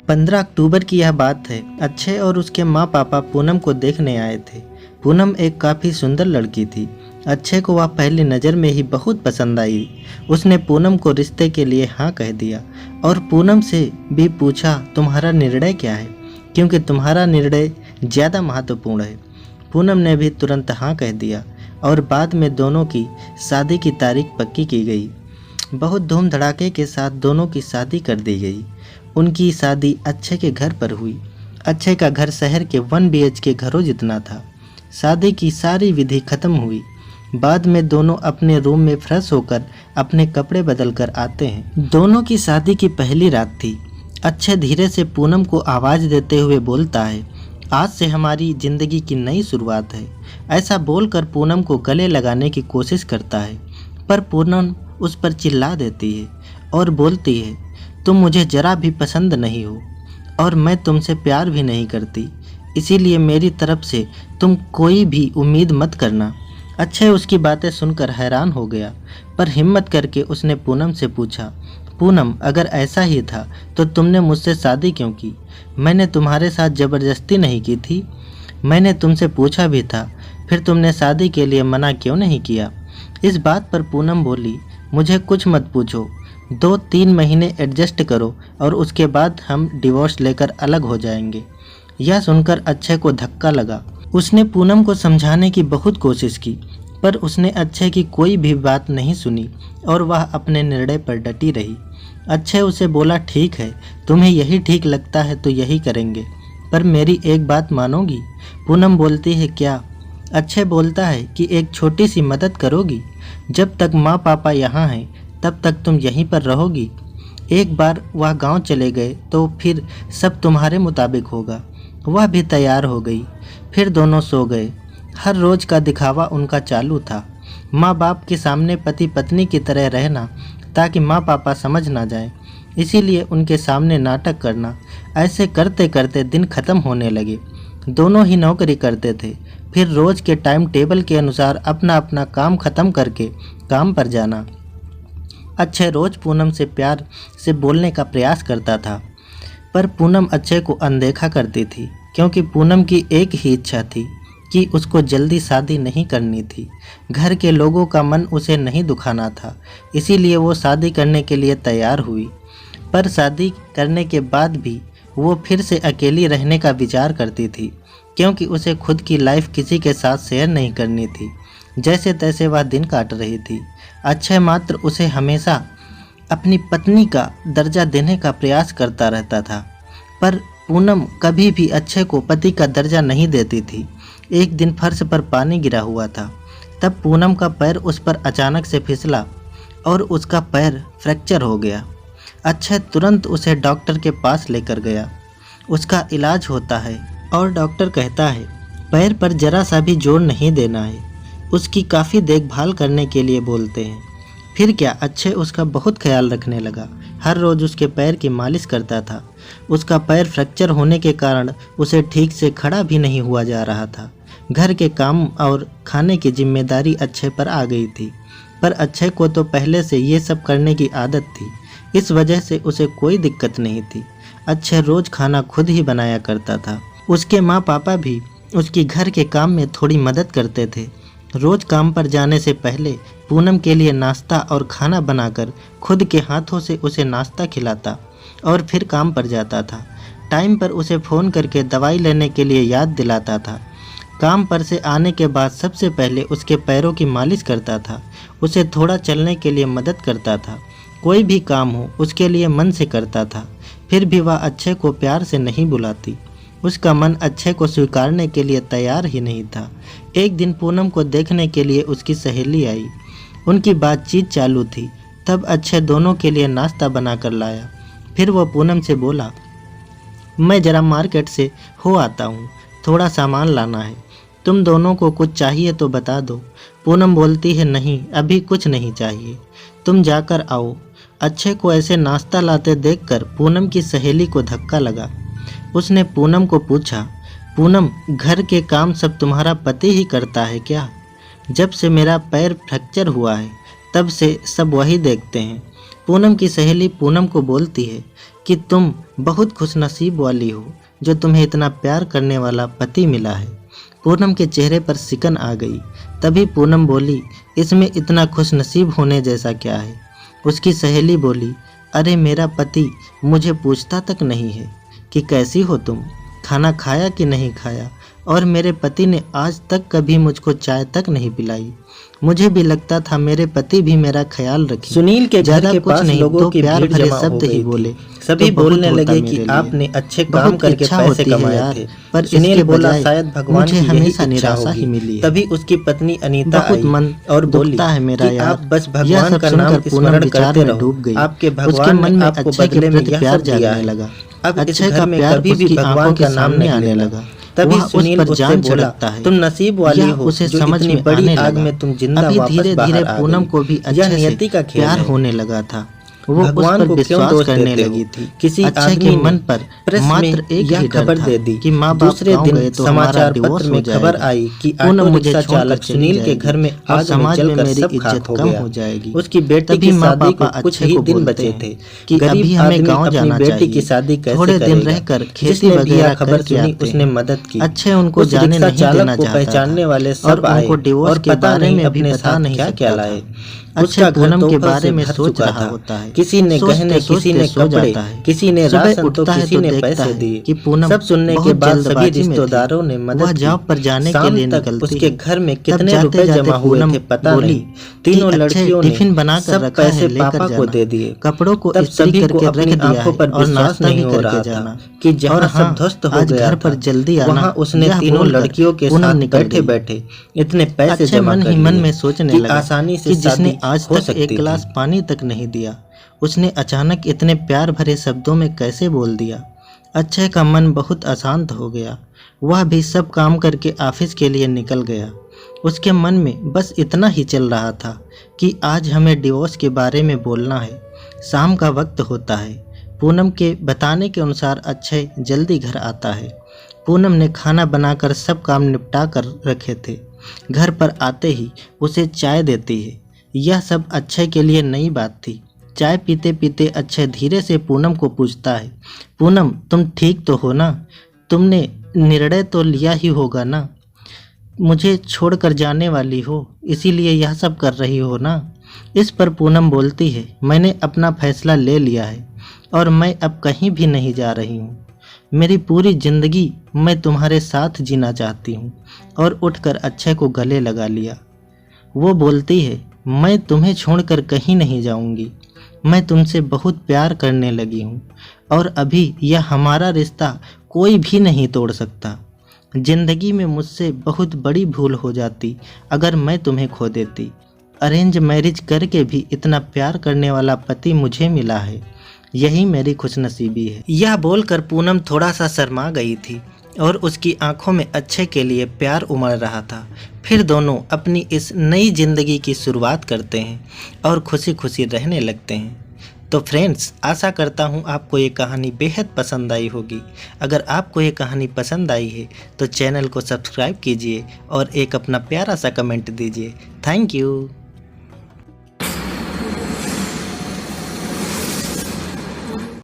15 अक्टूबर की यह बात है। अक्षय और उसके माँ पापा पूनम को देखने आए थे। पूनम एक काफ़ी सुंदर लड़की थी। अक्षय को वह पहली नज़र में ही बहुत पसंद आई। उसने पूनम को रिश्ते के लिए हाँ कह दिया और पूनम से भी पूछा तुम्हारा निर्णय क्या है, क्योंकि तुम्हारा निर्णय ज़्यादा महत्वपूर्ण है। पूनम ने भी तुरंत हाँ कह दिया और बाद में दोनों की शादी की तारीख पक्की की गई। बहुत धूम धड़ाके के साथ दोनों की शादी कर दी गई। उनकी शादी अक्षय के घर पर हुई। अक्षय का घर शहर के 1 BHK घरों जितना था। शादी की सारी विधि खत्म हुई। बाद में दोनों अपने रूम में फ्रेश होकर अपने कपड़े बदल कर आते हैं। दोनों की शादी की पहली रात थी। अक्षय धीरे से पूनम को आवाज़ देते हुए बोलता है, आज से हमारी ज़िंदगी की नई शुरुआत है। ऐसा बोलकर पूनम को गले लगाने की कोशिश करता है, पर पूनम उस पर चिल्ला देती है और बोलती है, तुम मुझे ज़रा भी पसंद नहीं हो और मैं तुमसे प्यार भी नहीं करती, इसीलिए मेरी तरफ से तुम कोई भी उम्मीद मत करना। अक्षय उसकी बातें सुनकर हैरान हो गया, पर हिम्मत करके उसने पूनम से पूछा, पूनम अगर ऐसा ही था तो तुमने मुझसे शादी क्यों की? मैंने तुम्हारे साथ ज़बरदस्ती नहीं की थी। मैंने तुमसे पूछा भी था, फिर तुमने शादी के लिए मना क्यों नहीं किया? इस बात पर पूनम बोली, मुझे कुछ मत पूछो, 2-3 महीने एडजस्ट करो और उसके बाद हम डिवोर्स लेकर अलग हो जाएंगे। यह सुनकर अक्षय को धक्का लगा। उसने पूनम को समझाने की बहुत कोशिश की, पर उसने अक्षय की कोई भी बात नहीं सुनी और वह अपने निर्णय पर डटी रही। अक्षय उसे बोला, ठीक है, तुम्हें यही ठीक लगता है तो यही करेंगे, पर मेरी एक बात मानोगी? पूनम बोलती है, क्या? अक्षय बोलता है कि एक छोटी सी मदद करोगी? जब तक माँ पापा यहाँ हैं तब तक तुम यहीं पर रहोगी। एक बार वह गांव चले गए तो फिर सब तुम्हारे मुताबिक होगा। वह भी तैयार हो गई। फिर दोनों सो गए। हर रोज़ का दिखावा उनका चालू था। माँ बाप के सामने पति पत्नी की तरह रहना ताकि माँ पापा समझ ना जाएं, इसीलिए उनके सामने नाटक करना। ऐसे करते करते दिन ख़त्म होने लगे। दोनों ही नौकरी करते थे। फिर रोज़ के टाइम टेबल के अनुसार अपना अपना काम ख़त्म करके काम पर जाना। अक्षय रोज़ पूनम से प्यार से बोलने का प्रयास करता था, पर पूनम अक्षय को अनदेखा करती थी, क्योंकि पूनम की एक ही इच्छा थी कि उसको जल्दी शादी नहीं करनी थी। घर के लोगों का मन उसे नहीं दुखाना था, इसीलिए वो शादी करने के लिए तैयार हुई। पर शादी करने के बाद भी वो फिर से अकेली रहने का विचार करती थी, क्योंकि उसे खुद की लाइफ किसी के साथ शेयर नहीं करनी थी। जैसे तैसे वह दिन काट रही थी। अक्षय मात्र उसे हमेशा अपनी पत्नी का दर्जा देने का प्रयास करता रहता था, पर पूनम कभी भी अक्षय को पति का दर्जा नहीं देती थी। एक दिन फर्श पर पानी गिरा हुआ था, तब पूनम का पैर उस पर अचानक से फिसला और उसका पैर फ्रैक्चर हो गया। अक्षय तुरंत उसे डॉक्टर के पास लेकर गया। उसका इलाज होता है और डॉक्टर कहता है पैर पर जरा सा भी जोर नहीं देना है। उसकी काफ़ी देखभाल करने के लिए बोलते हैं। फिर क्या, अक्षय उसका बहुत ख्याल रखने लगा। हर रोज़ उसके पैर की मालिश करता था। उसका पैर फ्रैक्चर होने के कारण उसे ठीक से खड़ा भी नहीं हुआ जा रहा था। घर के काम और खाने की जिम्मेदारी अक्षय पर आ गई थी, पर अक्षय को तो पहले से ये सब करने की आदत थी, इस वजह से उसे कोई दिक्कत नहीं थी। अक्षय रोज़ खाना खुद ही बनाया करता था। उसके माँ पापा भी उसकी घर के काम में थोड़ी मदद करते थे। रोज़ काम पर जाने से पहले पूनम के लिए नाश्ता और खाना बनाकर खुद के हाथों से उसे नाश्ता खिलाता और फिर काम पर जाता था। टाइम पर उसे फ़ोन करके दवाई लेने के लिए याद दिलाता था। काम पर से आने के बाद सबसे पहले उसके पैरों की मालिश करता था। उसे थोड़ा चलने के लिए मदद करता था। कोई भी काम हो उसके लिए मन से करता था। फिर भी वह अक्षय को प्यार से नहीं बुलाती। उसका मन अक्षय को स्वीकारने के लिए तैयार ही नहीं था। एक दिन पूनम को देखने के लिए उसकी सहेली आई। उनकी बातचीत चालू थी। तब अक्षय दोनों के लिए नाश्ता बनाकर लाया। फिर वह पूनम से बोला, मैं ज़रा मार्केट से हो आता हूँ, थोड़ा सामान लाना है, तुम दोनों को कुछ चाहिए तो बता दो। पूनम बोलती है, नहीं अभी कुछ नहीं चाहिए, तुम जाकर आओ। अक्षय को ऐसे नाश्ता लाते देखकर पूनम की सहेली को धक्का लगा। उसने पूनम को पूछा, पूनम घर के काम सब तुम्हारा पति ही करता है क्या? जब से मेरा पैर फ्रैक्चर हुआ है तब से सब वही देखते हैं। पूनम की सहेली पूनम को बोलती है, कि तुम बहुत खुशनसीब वाली हो जो तुम्हें इतना प्यार करने वाला पति मिला है। पूनम के चेहरे पर सिकन आ गई। तभी पूनम बोली, इसमें इतना खुशनसीब होने जैसा क्या है। उसकी सहेली बोली, अरे मेरा पति मुझे पूछता तक नहीं है कि कैसी हो तुम, खाना खाया कि नहीं खाया, और मेरे पति ने आज तक कभी मुझको चाय तक नहीं पिलाई। मुझे भी लगता था मेरे पति भी मेरा ख्याल रखें। सुनील के घर के पास लोगों की प्यार भीड़ भरे जमा हो शब्द गई ही थी। बोले। सभी तो बोलने बहुत होता लगे मेरे कि लिए। आपने अच्छे काम बहुत करके इच्छा पैसे होती है कमाए यार, थे। पर सुनील इसके बोला, बजाय शायद भगवान की मुझे यही हमेशा इच्छा निराशा होगी। ही मिली है। तभी उसकी पत्नी अनीता बहुत आई मन और बोली दुखता है मेरा कि यार। आप बस यह भगवान सब का नाम सुनकर पूनम स्मरण विचार करते में डूब रहो। गई। आपके उसके भगवान मन ने में आपको अक्षय के बदले में प्रति यह प्यार सब दिया जागने है। लगा। अब इस अक्षय घर का में प्यार कभी भी उसकी भगवान आंखों का के नाम सामने नहीं आने लेना। लगा। तभी वह उस सुनील पर उससे जान बोला, छिड़कता है। तुम नसीब वाली यह हो उसे जो समझ इतनी में बड़ी आने आग लगा। में तुम जिंदा अभी वापस धीरे बाहर धीरे आ पूनम गई। को भी यह अच्छे से नियति का खेल प्यार है। होने लगा था। वो उस भगवान पर को क्यों विश्वास दोष करने देते हो? लगी थी। किसी अक्षय आदमी के ने मन पर प्रेस मात्र में एक यह ही डर खबर था दे दी। कि माँ बाप दूसरे गाँव दिन गए तो हमारा समाचार डिवोर्स पत्र हो में खबर जाएगा। आई कि पूनम ऑटो मुझे रिक्शा छोड़कर चालक चली सुनील के जाएगी घर में और आग में समाज में जलकर मेरी सब इज्जत खाक हो कम गया। हो जाएगी। उसकी बेटी तभी की माँ शादी पापा को कुछ अक्षय ही को दिन बोलते बचे हैं थे कि गरीब अभी हमें आदमी गाँव अपनी जाना बेटी की चाहिए। शादी कैसे थोड़े दिन करेगा? रहकर खेती जिसने भी वगैरह यह खबर करके सुनी आते उसने हैं। मदद की। अक्षय उनको उस जाने रिक्शा नहीं चालक देना को चाहता पहचानने था वाले और सब आए उनको डिवोर्स और के पता बारे नहीं में भी अपने बता साथ नहीं क्या क्या सकता लाए। था। उसका अक्षय घर पूनम के तोहफों बारे से में भर सोच चुका रहा था। होता है। किसी ने गहने, सोचते किसी ने सोचते सो कपड़े, जाता है। किसी ने सुबह राशन तो उठता है किसी तो ने देखता पैसे है दिए। कि पूनम सब सुनने के बहुत बाद सभी जल्दबाजी में थी। रिश्तेदारों ने वह मदद जॉब पर की। जाने के शाम लिए तक निकलती उसके है। घर में तब कितने जाते रुपए जाते जमा हुए पूनम थे पता बोली नहीं। कि तीनों अक्षय लड़कियों ने टिफिन बनाकर सब रखा है, पैसे लेकर पापा को जाना। दे दिए। कपड़ों को तब इस्त्री सभी को करके अपनी रख दिया आंखों है पर और विश्वास नाश्ता भी नहीं हो करके रहा था जाना। कि और जहाँ हाँ, सब ध्वस्त हो आज गया घर पर था जल्दी आना, वहाँ उसने यह तीनों बोलकर लड़कियों के पूनम साथ निकल बैठे गई। बैठे इतने पैसे अक्षय जमा मन कर ही मन लिए में सोचने कि लगा आसानी से कि जिसने शादी आज हो तक सकती एक गिलास थी। पानी तक नहीं दिया, उसने अचानक इतने प्यार भरे शब्दों में कैसे बोल दिया। अक्षय का मन बहुत अशांत हो गया। वह भी सब काम करके ऑफिस के लिए निकल गया। उसके मन में बस इतना ही चल रहा था कि आज हमें डिवोर्स के बारे में बोलना है। शाम का वक्त होता है। पूनम के बताने के अनुसार अक्षय जल्दी घर आता है। पूनम ने खाना बनाकर सब काम निपटा कर रखे थे। घर पर आते ही उसे चाय देती है। यह सब अक्षय के लिए नई बात थी। चाय पीते पीते अक्षय धीरे से पूनम को पूछता है, पूनम तुम ठीक तो हो ना? तुमने निर्णय तो लिया ही होगा ना? मुझे छोड़कर जाने वाली हो, इसीलिए यह सब कर रही हो ना? इस पर पूनम बोलती है, मैंने अपना फैसला ले लिया है और मैं अब कहीं भी नहीं जा रही हूँ। मेरी पूरी जिंदगी मैं तुम्हारे साथ जीना चाहती हूँ। और उठकर अक्षय को गले लगा लिया। वो बोलती है, मैं तुम्हें छोड़कर कहीं नहीं जाऊंगी। मैं तुमसे बहुत प्यार करने लगी हूँ और अभी यह हमारा रिश्ता कोई भी नहीं तोड़ सकता। जिंदगी में मुझसे बहुत बड़ी भूल हो जाती अगर मैं तुम्हें खो देती। अरेंज मैरिज करके भी इतना प्यार करने वाला पति मुझे मिला है, यही मेरी खुशनसीबी है। यह बोलकर पूनम थोड़ा सा शर्मा गई थी और उसकी आंखों में अक्षय के लिए प्यार उमड़ रहा था। फिर दोनों अपनी इस नई जिंदगी की शुरुआत करते हैं और खुशी खुशी रहने लगते हैं। तो फ्रेंड्स, आशा करता हूँ आपको ये कहानी बेहद पसंद आई होगी। अगर आपको ये कहानी पसंद आई है तो चैनल को सब्सक्राइब कीजिए और एक अपना प्यारा सा कमेंट दीजिए। Thank you.